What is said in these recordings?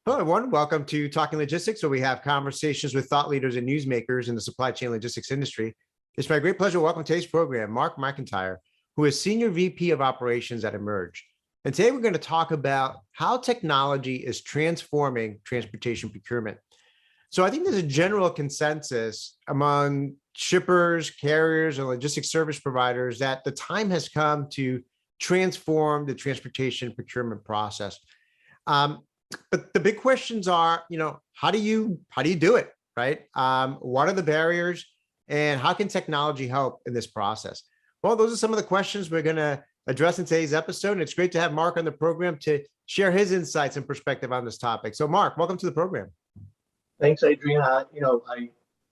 Hello, everyone. Welcome to Talking Logistics, where we have conversations with thought leaders and newsmakers in the supply chain logistics industry. It's my great pleasure to welcome today's program, Mark McIntyre, who is Senior VP of Operations at Emerge. And today we're going to talk about how technology is transforming transportation procurement. So I think there's a general consensus among shippers, carriers, and logistics service providers that the time has come to transform the transportation procurement process. But the big questions are, how do you do it, right? What are the barriers, and how can technology help in this process? Well, those are some of the questions we're going to address in today's episode, and it's great to have Mark on the program to share his insights and perspective on this topic. So, Mark, welcome to the program. Thanks, Adrian. I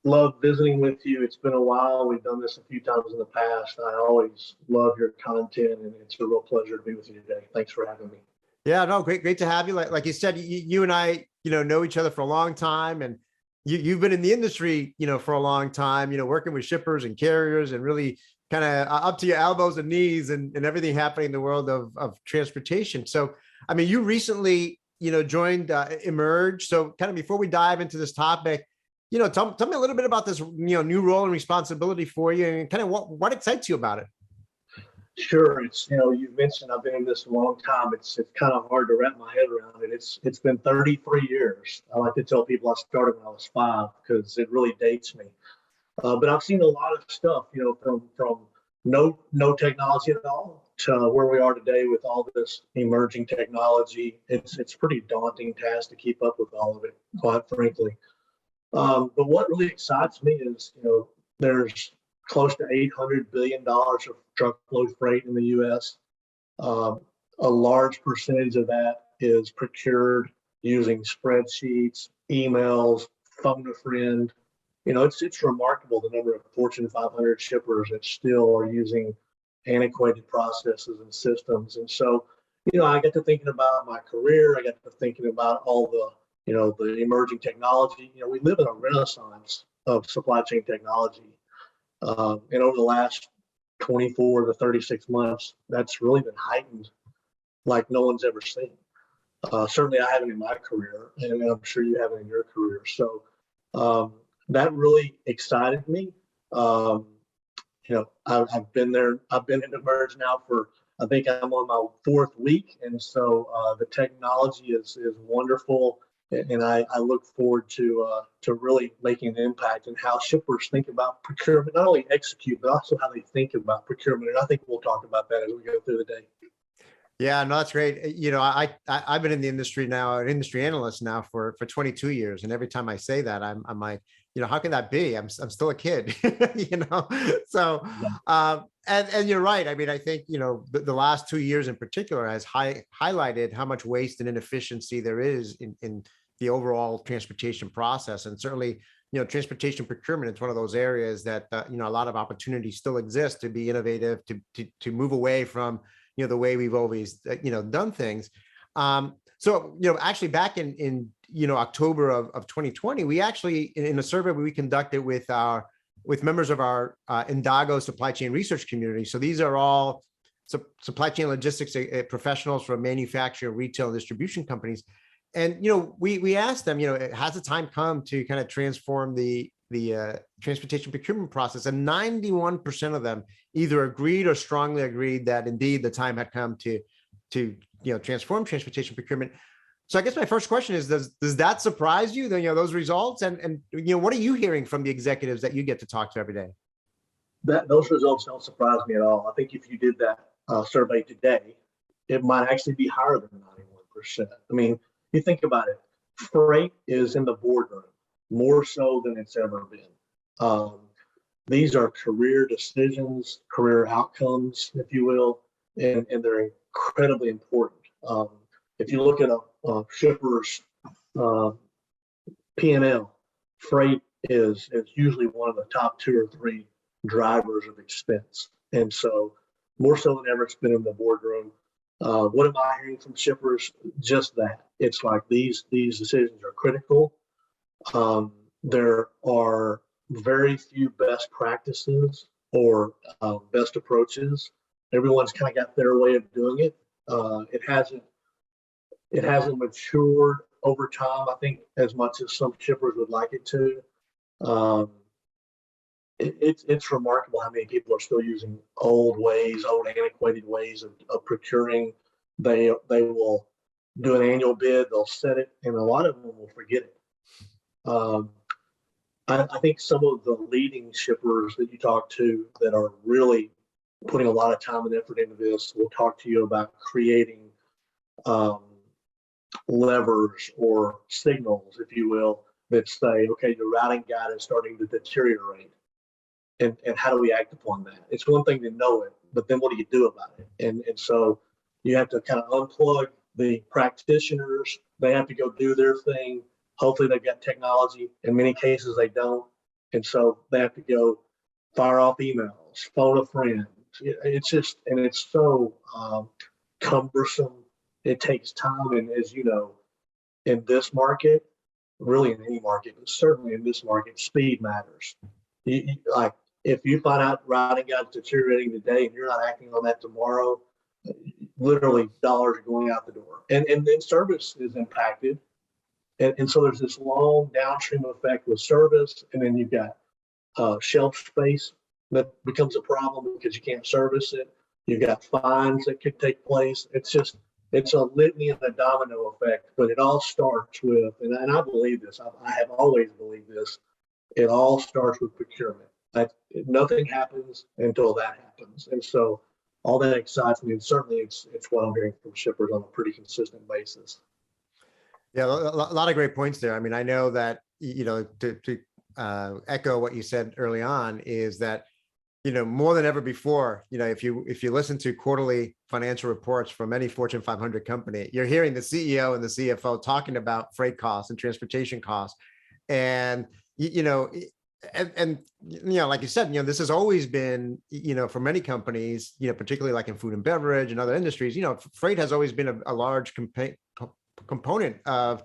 love visiting with you. It's been a while. We've done this a few times in the past. I always love your content, and it's a real pleasure to be with you today. Thanks for having me. Yeah, no, great to have you. Like you said, you and I, know each other for a long time, and you've been in the industry, for a long time, working with shippers and carriers and really kind of up to your elbows and knees and everything happening in the world of transportation. So, I mean, you recently, joined Emerge. So kind of before we dive into this topic, tell me a little bit about this, new role and responsibility for you, and kind of what excites you about it. Sure. It's, you mentioned I've been in this a long time. It's kind of hard to wrap my head around it. It's been 33 years. I like to tell people I started when I was 5 because it really dates me. But I've seen a lot of stuff, from no technology at all to where we are today with all this emerging technology. It's a pretty daunting task to keep up with all of it, quite frankly. But what really excites me is, there's close to $800 billion of truckload freight in the U.S. A large percentage of that is procured using spreadsheets, emails, phone a friend. It's remarkable the number of Fortune 500 shippers that still are using antiquated processes and systems. And so, I get to thinking about my career. I get to thinking about all the emerging technology. We live in a renaissance of supply chain technology. And over the last 24 to 36 months, that's really been heightened like no one's ever seen. Certainly I haven't in my career, and I'm sure you haven't in your career. So that really excited me. I've been there. I've been in Emerge now for, I think I'm on my 4th week. And so the technology is wonderful. And I look forward to really making an impact in how shippers think about procurement, not only execute, but also how they think about procurement. And I think we'll talk about that as we go through the day. Yeah, no, that's great. I've been in the industry now, an industry analyst now for 22 years. And every time I say that, I'm like, how can that be? I'm still a kid, So, and you're right. I mean, I think, the last 2 years in particular has highlighted how much waste and inefficiency there is in the overall transportation process. And certainly, transportation procurement is one of those areas that, a lot of opportunities still exist to be innovative, to move away from, the way we've always, done things. So, actually back in October of 2020, we actually, in a survey we conducted with members of our Indago supply chain research community. So these are all supply chain logistics professionals from manufacturing, retail, and distribution companies. And, we asked them, has the time come to kind of transform the transportation procurement process? And 91% of them either agreed or strongly agreed that indeed the time had come to transform transportation procurement. So I guess my first question is, does that surprise you, those results? And what are you hearing from the executives that you get to talk to every day? Those results don't surprise me at all. I think if you did that survey today, it might actually be higher than 91%. I mean, you think about it, freight is in the boardroom more so than it's ever been. These are career decisions, career outcomes, if you will, and they're incredibly important. If you look at a shipper's P&L, freight is usually one of the top 2 or 3 drivers of expense. And so more so than ever, it's been in the boardroom. What am I hearing from shippers? Just that. It's like these decisions are critical. There are very few best practices or best approaches. Everyone's kind of got their way of doing it. It hasn't matured over time, I think, as much as some shippers would like it to. Um, it's remarkable how many people are still using old ways, old antiquated ways of procuring. They will do an annual bid, they'll set it, and a lot of them will forget it. Um, I think some of the leading shippers that you talk to that are really putting a lot of time and effort into this will talk to you about creating um, levers or signals, if you will, that say, okay, the routing guide is starting to deteriorate. And how do we act upon that? It's one thing to know it, but then what do you do about it? And so you have to kind of unplug the practitioners. They have to go do their thing. Hopefully they've got technology. In many cases they don't. And so they have to go fire off emails, phone a friend. It's just, and it's so cumbersome. It takes time. And as you know, in this market, really in any market, but certainly in this market, speed matters. Like if you find out routing guides deteriorating today and you're not acting on that tomorrow, literally dollars are going out the door. And then service is impacted. And so there's this long downstream effect with service. And then you've got shelf space that becomes a problem because you can't service it. You've got fines that could take place. It's a litany and a domino effect, but it all starts with, and I believe this, I have always believed this, it all starts with procurement. Nothing happens until that happens. And so all that excites me, and certainly it's what I'm hearing from shippers on a pretty consistent basis. Yeah, a lot of great points there. I mean, I know that, to echo what you said early on is that, more than ever before, if you listen to quarterly financial reports from any Fortune 500 company, you're hearing the CEO and the CFO talking about freight costs and transportation costs. And, like you said, this has always been, for many companies, particularly like in food and beverage and other industries, freight has always been a large component of,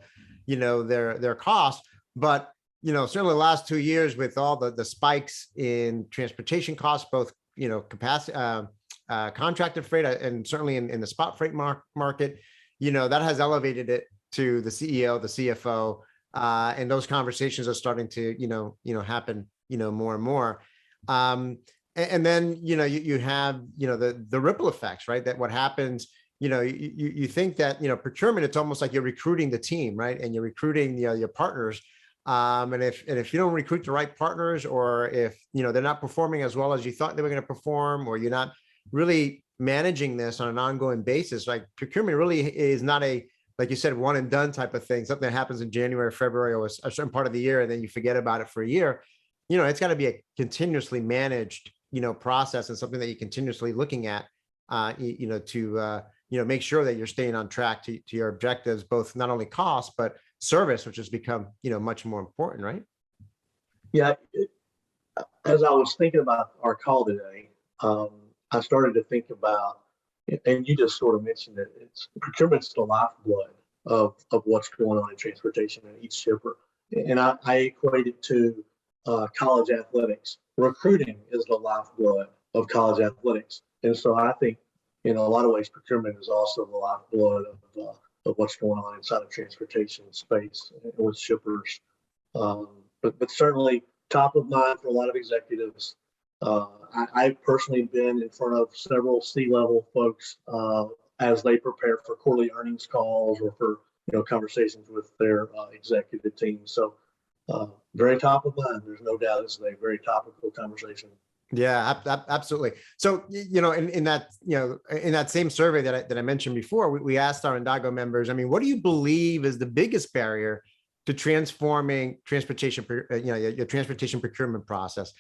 their costs. But certainly the last 2 years with all the spikes in transportation costs, both, capacity, contracted freight and certainly in the spot freight market, that has elevated it to the CEO, the CFO, and those conversations are starting to, happen, more and more. And then, you have, the ripple effects, right? That what happens, you think that, procurement, it's almost like you're recruiting the team, right? And you're recruiting, your partners. And if you don't recruit the right partners, or if they're not performing as well as you thought they were going to perform, or you're not really managing this on an ongoing basis, like procurement really is not a, like you said, one and done type of thing, something that happens in January, February, or a certain part of the year, and then you forget about it for a year. It's got to be a continuously managed, process, and something that you're continuously looking at, to make sure that you're staying on track to your objectives, both not only cost, but service, which has become, much more important, right? Yeah. As I was thinking about our call today, I started to think about, and you just sort of mentioned it, procurement's the lifeblood of what's going on in transportation and each shipper. And I equate it to college athletics. Recruiting is the lifeblood of college athletics. And so I think in a lot of ways, procurement is also the lifeblood of what's going on inside of transportation space with shippers. But certainly top of mind for a lot of executives. I've personally been in front of several C-level folks as they prepare for quarterly earnings calls or for conversations with their executive team. So very top of mind. There's no doubt it's a very topical conversation. Yeah, absolutely. So, in that same survey that I mentioned before, we asked our Indago members, I mean, what do you believe is the biggest barrier to transforming transportation, your transportation procurement process?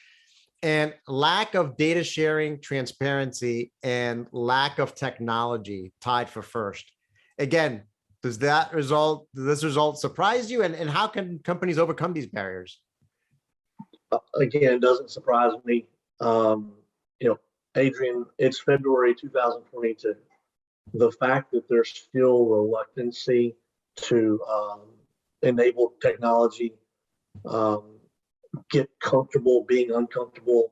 And lack of data sharing, transparency, and lack of technology tied for first. Again, does this result surprise you? And how can companies overcome these barriers? Again, it doesn't surprise me. Adrian, it's February 2022. The fact that there's still reluctancy to enable technology, get comfortable being uncomfortable,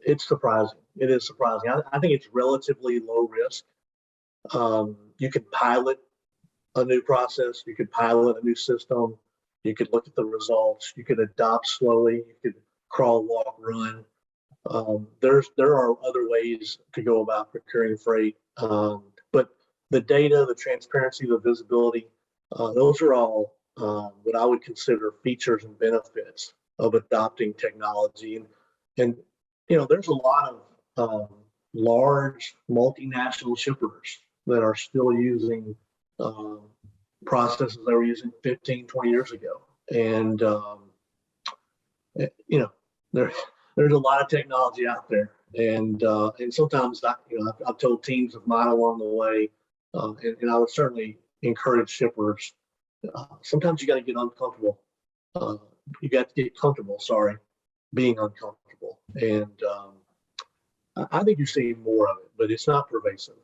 it's surprising. It is surprising. I think it's relatively low risk. You can pilot a new process. You could pilot a new system. You could look at the results. You could adopt slowly. You could crawl, walk, run. There are other ways to go about procuring freight, but the data, the transparency, the visibility, those are all what I would consider features and benefits of adopting technology. And there's a lot of large multinational shippers that are still using um, processes they were using 15, 20 years ago. And you know, there there's a lot of technology out there, and sometimes I've told teams of mine along the way, and I would certainly encourage shippers. Sometimes you got to get uncomfortable. Uh, you got to get comfortable. Sorry, being uncomfortable, and I think you're seeing more of it, but it's not pervasive.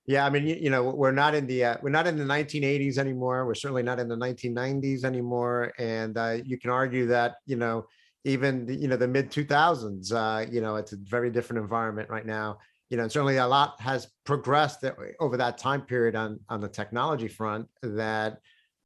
Yeah, I mean, we're not in the 1980s anymore. We're certainly not in the 1990s anymore, and you can argue that even the mid 2000s, it's a very different environment right now. And certainly a lot has progressed over that time period on the technology front that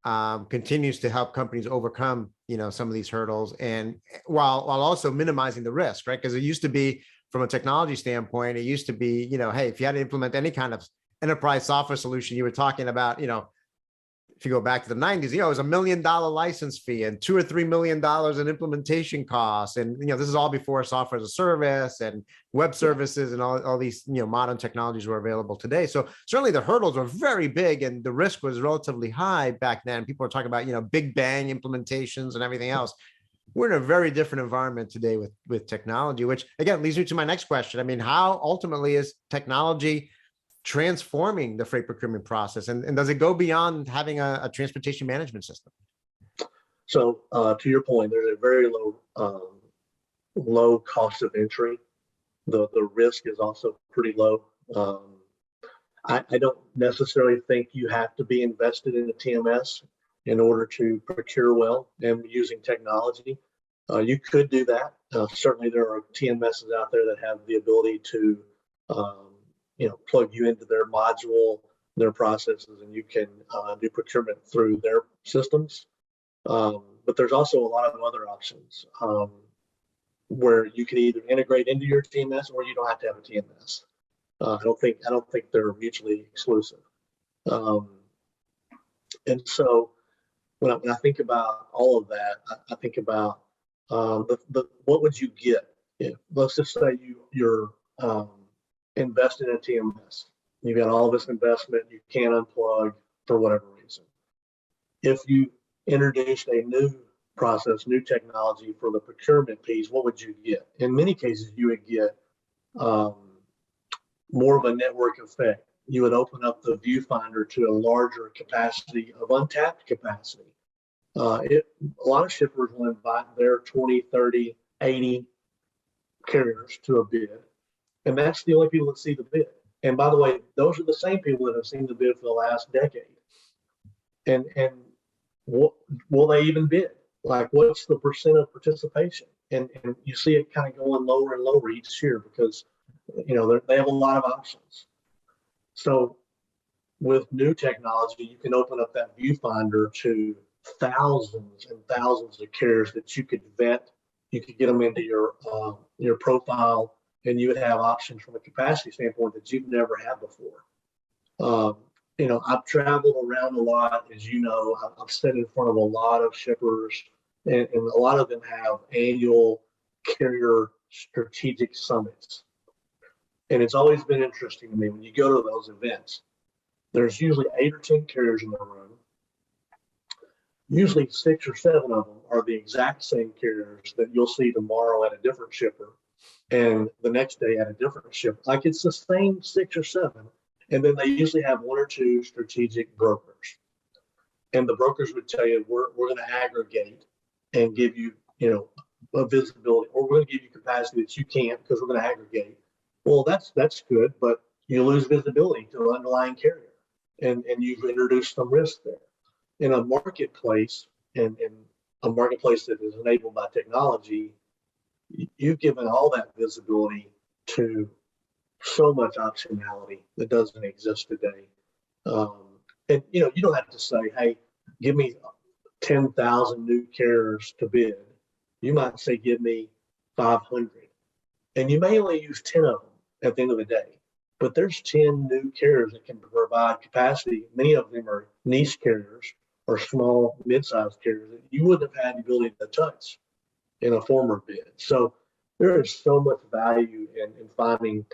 continues to help companies overcome some of these hurdles, and while also minimizing the risk, right? Because it used to be, from a technology standpoint, it used to be, hey, if you had to implement any kind of enterprise software solution, you were talking about, if you go back to the 90s, it was $1 million license fee and $2 or $3 million in implementation costs. And, this is all before software as a service and web services and all these, modern technologies were available today. So certainly the hurdles were very big and the risk was relatively high back then. People were talking about, big bang implementations and everything else. We're in a very different environment today with technology, which again leads me to my next question. I mean, how ultimately is technology transforming the freight procurement process, and does it go beyond having a transportation management system? So to your point, there's a very low cost of entry. The risk is also pretty low. I don't necessarily think you have to be invested in a TMS in order to procure well and using technology. You could do that. Certainly, there are TMSs out there that have the ability to plug you into their module, their processes, and you can do procurement through their systems. But there's also a lot of other options where you can either integrate into your TMS or you don't have to have a TMS. I don't think they're mutually exclusive. And so when I think about all of that, I think about what would you get if, let's just say you're invest in a TMS. You've got all this investment, you can't unplug for whatever reason. If you introduced a new process, new technology for the procurement piece, what would you get? In many cases, you would get more of a network effect. You would open up the viewfinder to a larger capacity of untapped capacity. A lot of shippers will invite their 20, 30, 80 carriers to a bid. And that's the only people that see the bid. And by the way, those are the same people that have seen the bid for the last decade. And what will they even bid? Like, what's the percent of participation? And you see it kind of going lower and lower each year because they have a lot of options. So with new technology, you can open up that viewfinder to thousands and thousands of carriers that you could vet. You could get them into your profile, and you would have options from a capacity standpoint that you've never had before. I've traveled around a lot, as you know. I've sat in front of a lot of shippers, and a lot of them have annual carrier strategic summits. And it's always been interesting to me when you go to those events, there's usually 8 or 10 carriers in the room. Usually 6 or 7 of them are the exact same carriers that you'll see tomorrow at a different shipper and the next day at a different shipper. Like, it's the same 6 or 7. And then they usually have 1 or 2 strategic brokers. And the brokers would tell you, we're going to aggregate and give you, a visibility, or we're going to give you capacity that you can't because we're going to aggregate. Well, that's good, but you lose visibility to the underlying carrier, and you've introduced some risk there. In a marketplace, and a marketplace that is enabled by technology, you've given all that visibility to so much optionality that doesn't exist today. And you don't have to say, hey, give me 10,000 new carriers to bid. You might say, give me 500. And you may only use 10 of them at the end of the day. But there's 10 new carriers that can provide capacity. Many of them are niche carriers or small, mid-sized carriers that you wouldn't have had the ability to touch in a former bid. So there is so much value in finding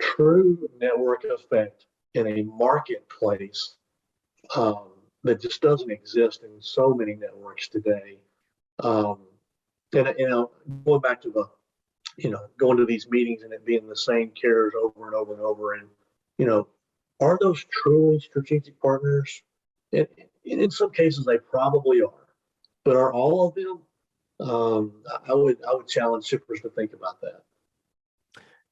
true network effect in a marketplace um, that just doesn't exist in so many networks today. Um, and going back to the, going to these meetings and it being the same carriers over and over and over, and you know, are those truly strategic partners? And in some cases, they probably are, but are all of them? I would challenge shippers to think about that.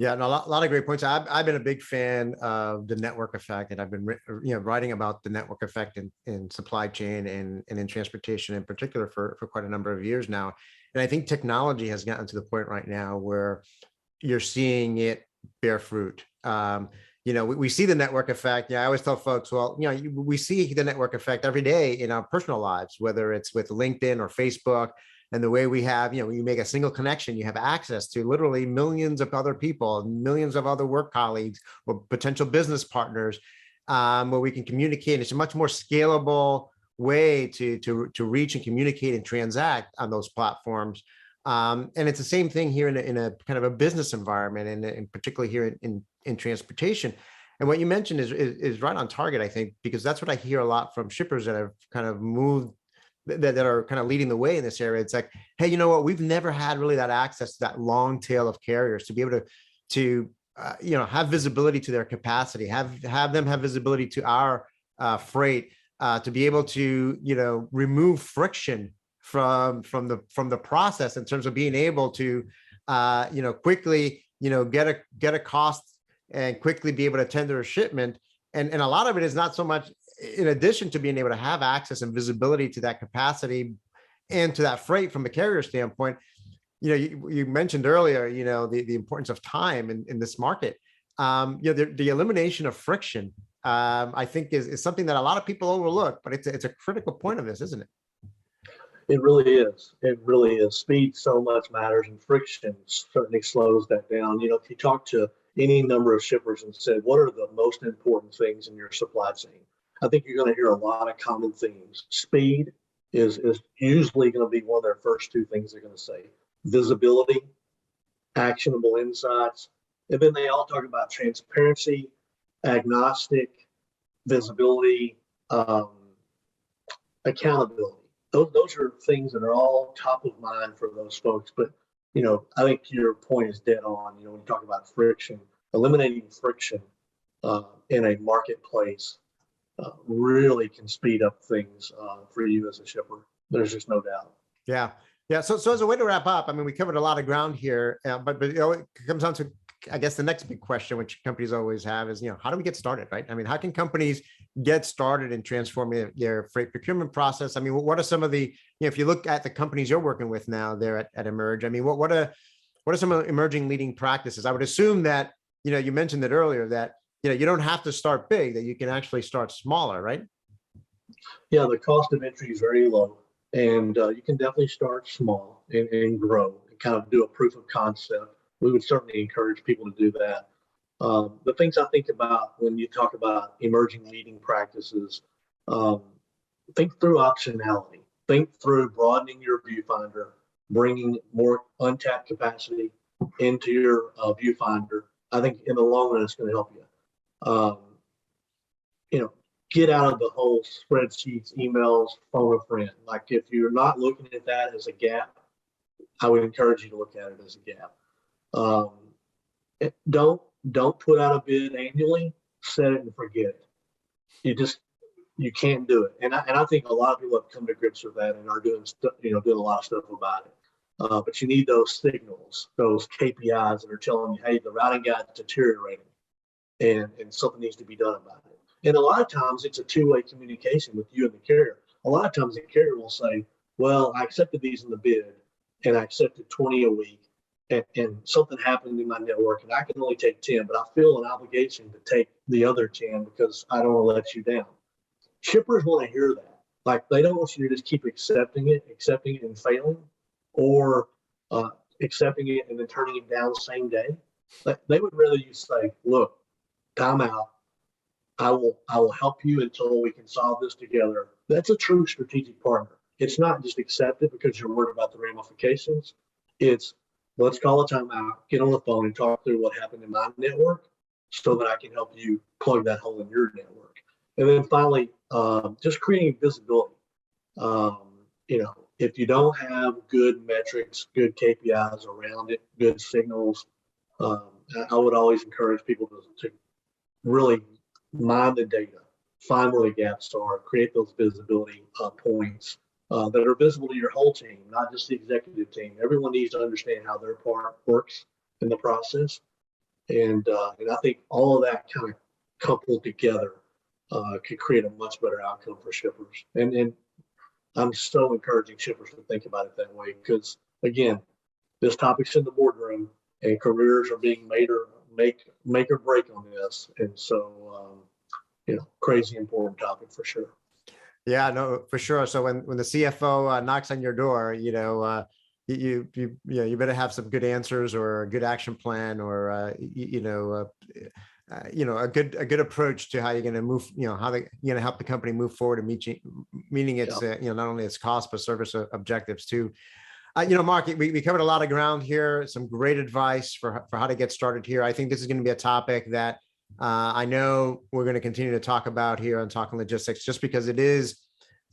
Yeah, no, a lot of great points. I've been a big fan of the network effect, and I've been writing about the network effect in supply chain and in transportation in particular for quite a number of years now. And I think technology has gotten to the point right now where you're seeing it bear fruit. We see the network effect. Yeah, I always tell folks, well, we see the network effect every day in our personal lives, whether it's with LinkedIn or Facebook. And the way we have, you make a single connection, you have access to literally millions of other people, millions of other work colleagues or potential business partners, where we can communicate. It's a much more scalable way to reach and communicate and transact on those platforms. And it's the same thing here in a kind of a business environment, and particularly here in transportation. And what you mentioned is right on target, I think, because that's what I hear a lot from shippers that have kind of moved, that are kind of leading the way in this area. It's like, hey, you know what? We've never had really that access to that long tail of carriers to be able to have visibility to their capacity, have them have visibility to our freight, to be able to remove friction from the process in terms of being able to quickly get a cost and quickly be able to tender a shipment. And a lot of it is not so much in addition to being able to have access and visibility to that capacity and to that freight from a carrier standpoint. You mentioned earlier, the importance of time in this market. The elimination of friction, I think is something that a lot of people overlook, but it's a critical point of this, isn't it? It really is. It really is. Speed so much matters, and friction certainly slows that down. If you talk to any number of shippers and said, what are the most important things in your supply chain? I think you're going to hear a lot of common themes. Speed is usually going to be one of their first two things they're going to say. Visibility, actionable insights, and then they all talk about transparency, agnostic, visibility, accountability. Those are things that are all top of mind for those folks. But I think your point is dead on. When you talk about friction, eliminating friction in a marketplace really can speed up things for you as a shipper. There's just no doubt. Yeah. Yeah. So as a way to wrap up, I mean, we covered a lot of ground here, but it comes down to, I guess, the next big question, which companies always have is, how do we get started, right? I mean, how can companies get started in transforming their freight procurement process? I mean, what are some of the, if you look at the companies you're working with now there at Emerge, I mean, what are some of the emerging leading practices? I would assume that, you mentioned it earlier that, you don't have to start big, that you can actually start smaller, right? Yeah, the cost of entry is very low, and you can definitely start small and grow and kind of do a proof of concept. We would certainly encourage people to do that. The things I think about when you talk about emerging leading practices, think through optionality, think through broadening your viewfinder, bringing more untapped capacity into your viewfinder. I think in the long run, it's going to help you. Get out of the whole spreadsheets, emails, phone a friend. Like if you're not looking at that as a gap, I would encourage you to look at it as a gap. Don't put out a bid annually, set it and forget it. You can't do it. And I think a lot of people have come to grips with that and are doing a lot of stuff about it. But you need those signals, those KPIs that are telling you, hey, the routing guide's deteriorating and something needs to be done about it. And a lot of times it's a two-way communication with you and the carrier. A lot of times the carrier will say, well, I accepted these in the bid and I accepted 20 a week and something happened in my network and I can only take 10, but I feel an obligation to take the other 10 because I don't want to let you down. Shippers want to hear that. Like they don't want you to just keep accepting it and failing, or accepting it and then turning it down the same day. Like they would rather you say, "Look, time out. I will help you until we can solve this together." That's a true strategic partner. It's not just accept it because you're worried about the ramifications. It's let's call a timeout, get on the phone and talk through what happened in my network so that I can help you plug that hole in your network. And then finally, just creating visibility. If you don't have good metrics, good KPIs around it, good signals, I would always encourage people to really mine the data, find where the gaps are, create those visibility points that are visible to your whole team, not just the executive team. Everyone needs to understand how their part works in the process. And I think all of that kind of coupled together could create a much better outcome for shippers. And I'm so encouraging shippers to think about it that way because, again, this topic's in the boardroom and careers are being make or break on this. And so, crazy important topic for sure. Yeah, no, for sure. So when the CFO knocks on your door, you better have some good answers or a good action plan or a good approach to how you're going to move, how you're going to help the company move forward and meeting its not only its cost but service objectives too. Mark, we covered a lot of ground here. Some great advice for how to get started here. I think this is going to be a topic that I know we're going to continue to talk about here on Talking Logistics, just because it is,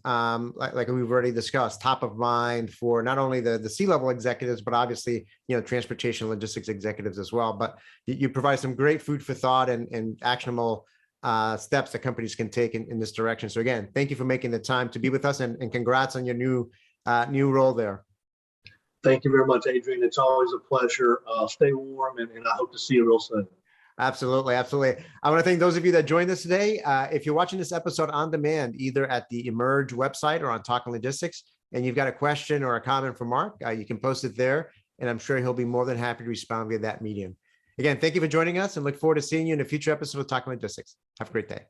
like we've already discussed, top of mind for not only the C-level executives, but obviously, transportation logistics executives as well. But you provide some great food for thought and actionable steps that companies can take in this direction. So again, thank you for making the time to be with us, and congrats on your new role there. Thank you very much, Adrian. It's always a pleasure. Stay warm, and I hope to see you real soon. Absolutely. Absolutely. I want to thank those of you that joined us today. If you're watching this episode on demand, either at the Emerge website or on Talking Logistics, and you've got a question or a comment for Mark, you can post it there, and I'm sure he'll be more than happy to respond via that medium. Again, thank you for joining us, and look forward to seeing you in a future episode of Talking Logistics. Have a great day.